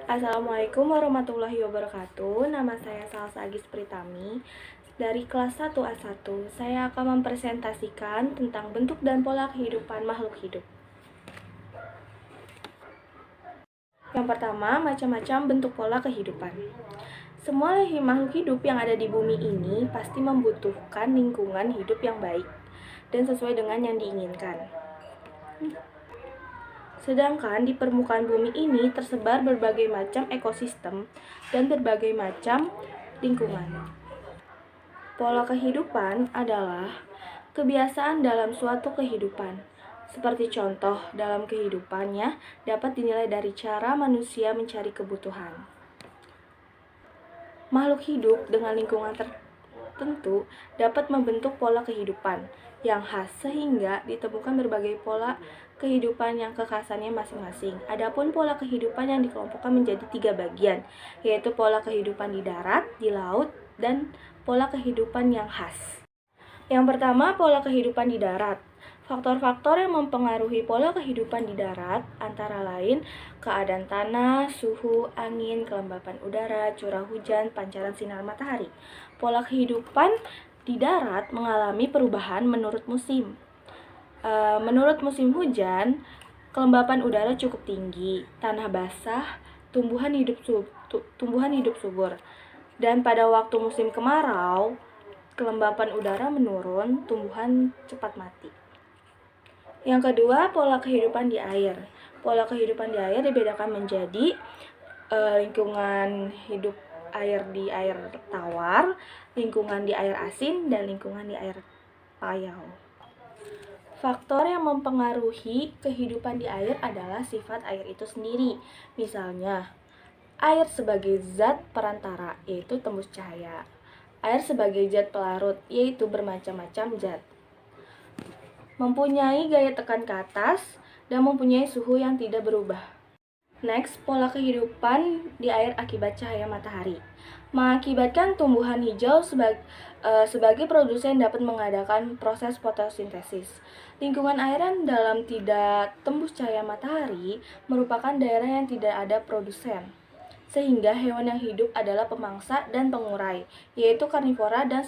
Assalamualaikum warahmatullahi wabarakatuh. Nama saya Salsa Agis Pritami. Dari kelas 1A1, saya akan mempresentasikan tentang bentuk dan pola kehidupan makhluk hidup. Yang pertama, macam-macam bentuk pola kehidupan. Semua makhluk hidup yang ada di bumi ini pasti membutuhkan lingkungan hidup yang baik dan sesuai dengan yang diinginkan. Sedangkan di permukaan bumi ini tersebar berbagai macam ekosistem dan berbagai macam lingkungan. Pola kehidupan adalah kebiasaan dalam suatu kehidupan. Seperti contoh dalam kehidupannya dapat dinilai dari cara manusia mencari kebutuhan. Makhluk hidup dengan lingkungan tertentu dapat membentuk pola kehidupan yang khas sehingga ditemukan berbagai pola kehidupan yang kekhasannya masing-masing. Adapun pola kehidupan yang dikelompokkan menjadi 3 bagian, yaitu pola kehidupan di darat, di laut, dan pola kehidupan yang khas. Yang pertama, pola kehidupan di darat. Faktor-faktor yang mempengaruhi pola kehidupan di darat antara lain keadaan tanah, suhu, angin, kelembapan udara, curah hujan, pancaran sinar matahari. Pola kehidupan di darat mengalami perubahan menurut musim. Menurut musim hujan, kelembapan udara cukup tinggi, tanah basah, tumbuhan hidup subur. Dan pada waktu musim kemarau, kelembapan udara menurun, tumbuhan cepat mati. Yang kedua, pola kehidupan di air. Pola kehidupan di air dibedakan menjadi lingkungan hidup air di air tawar, lingkungan di air asin, dan lingkungan di air payau. Faktor yang mempengaruhi kehidupan di air adalah sifat air itu sendiri. Misalnya, air sebagai zat perantara, yaitu tembus cahaya. Air sebagai zat pelarut, yaitu bermacam-macam zat. Mempunyai gaya tekan ke atas, dan mempunyai suhu yang tidak berubah. Next, pola kehidupan di air akibat cahaya matahari. Mengakibatkan tumbuhan hijau sebagai produsen dapat mengadakan proses fotosintesis. Lingkungan air yang dalam tidak tembus cahaya matahari merupakan daerah yang tidak ada produsen. Sehingga hewan yang hidup adalah pemangsa dan pengurai, yaitu karnivora dan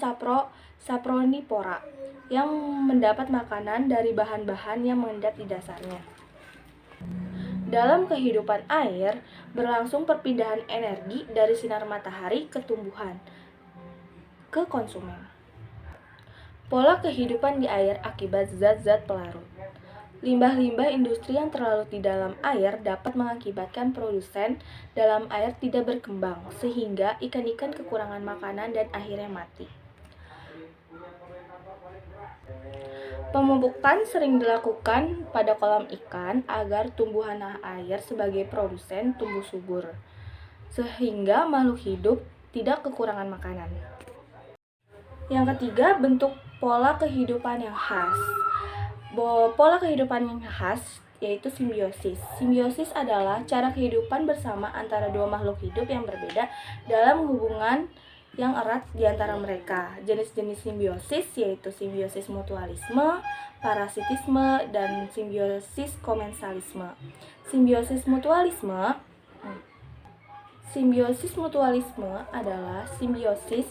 sapronivora, yang mendapat makanan dari bahan-bahan yang mengendap di dasarnya. Dalam kehidupan air, berlangsung perpindahan energi dari sinar matahari ke tumbuhan, ke konsumen. Pola kehidupan di air akibat zat-zat pelarut. Limbah-limbah industri yang terlarut di dalam air dapat mengakibatkan produsen dalam air tidak berkembang, sehingga ikan-ikan kekurangan makanan dan akhirnya mati. Pemupukan sering dilakukan pada kolam ikan agar tumbuhan air sebagai produsen tumbuh subur, sehingga makhluk hidup tidak kekurangan makanan. Yang ketiga, bentuk pola kehidupan yang khas. Pola kehidupan yang khas yaitu simbiosis. Simbiosis adalah cara kehidupan bersama antara dua makhluk hidup yang berbeda dalam hubungan yang erat di antara mereka. Jenis-jenis simbiosis yaitu simbiosis mutualisme, parasitisme, dan simbiosis komensalisme. Simbiosis mutualisme adalah simbiosis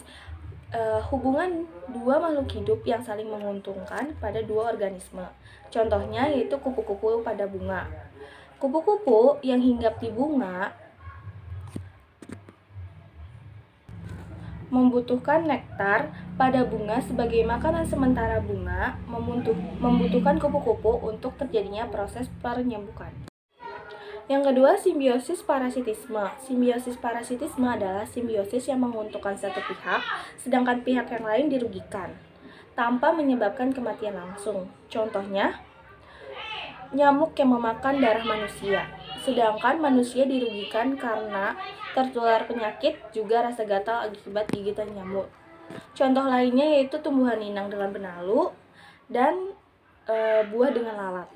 hubungan dua makhluk hidup yang saling menguntungkan pada dua organisme. Contohnya yaitu kupu-kupu pada bunga. Kupu-kupu yang hinggap di bunga membutuhkan nektar pada bunga sebagai makanan, sementara bunga membutuhkan kupu-kupu untuk terjadinya proses penyembuhan. Yang kedua, simbiosis parasitisme. Simbiosis parasitisme adalah simbiosis yang menguntungkan satu pihak, sedangkan pihak yang lain dirugikan, tanpa menyebabkan kematian langsung. Contohnya, nyamuk yang memakan darah manusia, sedangkan manusia dirugikan karena tertular penyakit, juga rasa gatal akibat gigitan nyamuk. Contoh lainnya yaitu tumbuhan inang dengan benalu dan buah dengan lalat.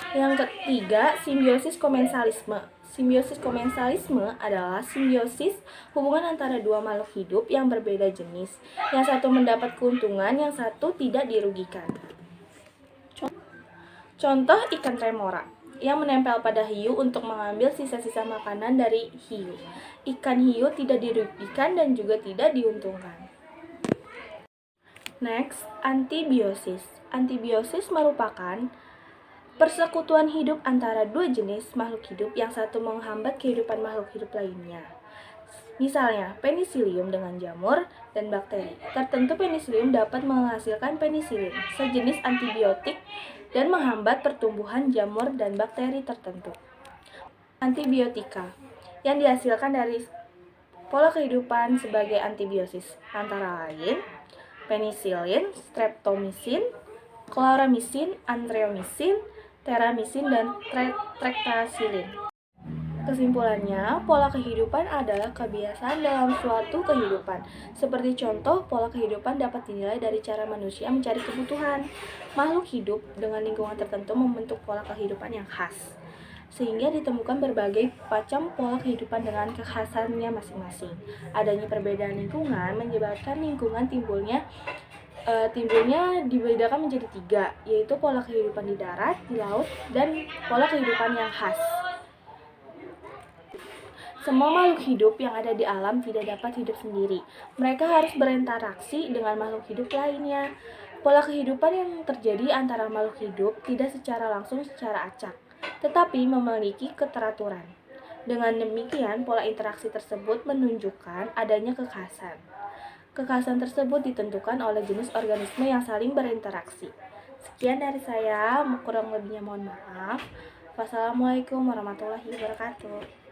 Yang ketiga, simbiosis komensalisme. Simbiosis komensalisme adalah simbiosis hubungan antara dua makhluk hidup yang berbeda jenis. Yang satu mendapat keuntungan, yang satu tidak dirugikan. Contoh ikan remora. yang menempel pada hiu untuk mengambil sisa-sisa makanan dari hiu. Ikan hiu tidak dirugikan dan juga tidak diuntungkan. Next, antibiosis. Antibiosis merupakan persekutuan hidup antara dua jenis makhluk hidup yang satu menghambat kehidupan makhluk hidup lainnya. Misalnya, penisilium dengan jamur dan bakteri. Tertentu penisilium dapat menghasilkan penisilin, sejenis antibiotik, dan menghambat pertumbuhan jamur dan bakteri tertentu. Antibiotika yang dihasilkan dari pola kehidupan sebagai antibiosis, antara lain penisilin, streptomycin, chloramycin, anthromycin, terramycin, dan tetracycline. Kesimpulannya, pola kehidupan adalah kebiasaan dalam suatu kehidupan. Seperti contoh, pola kehidupan dapat dinilai dari cara manusia mencari kebutuhan. Makhluk hidup dengan lingkungan tertentu membentuk pola kehidupan yang khas, sehingga ditemukan berbagai macam pola kehidupan dengan kekhasannya masing-masing. Adanya perbedaan lingkungan menyebabkan lingkungan timbulnya dibedakan menjadi 3, yaitu pola kehidupan di darat, di laut, dan pola kehidupan yang khas. Semua makhluk hidup yang ada di alam tidak dapat hidup sendiri. Mereka harus berinteraksi dengan makhluk hidup lainnya. Pola kehidupan yang terjadi antara makhluk hidup tidak secara langsung secara acak, tetapi memiliki keteraturan. Dengan demikian, pola interaksi tersebut menunjukkan adanya kekhasan. Kekhasan tersebut ditentukan oleh jenis organisme yang saling berinteraksi. Sekian dari saya, kurang lebihnya mohon maaf. Wassalamualaikum warahmatullahi wabarakatuh.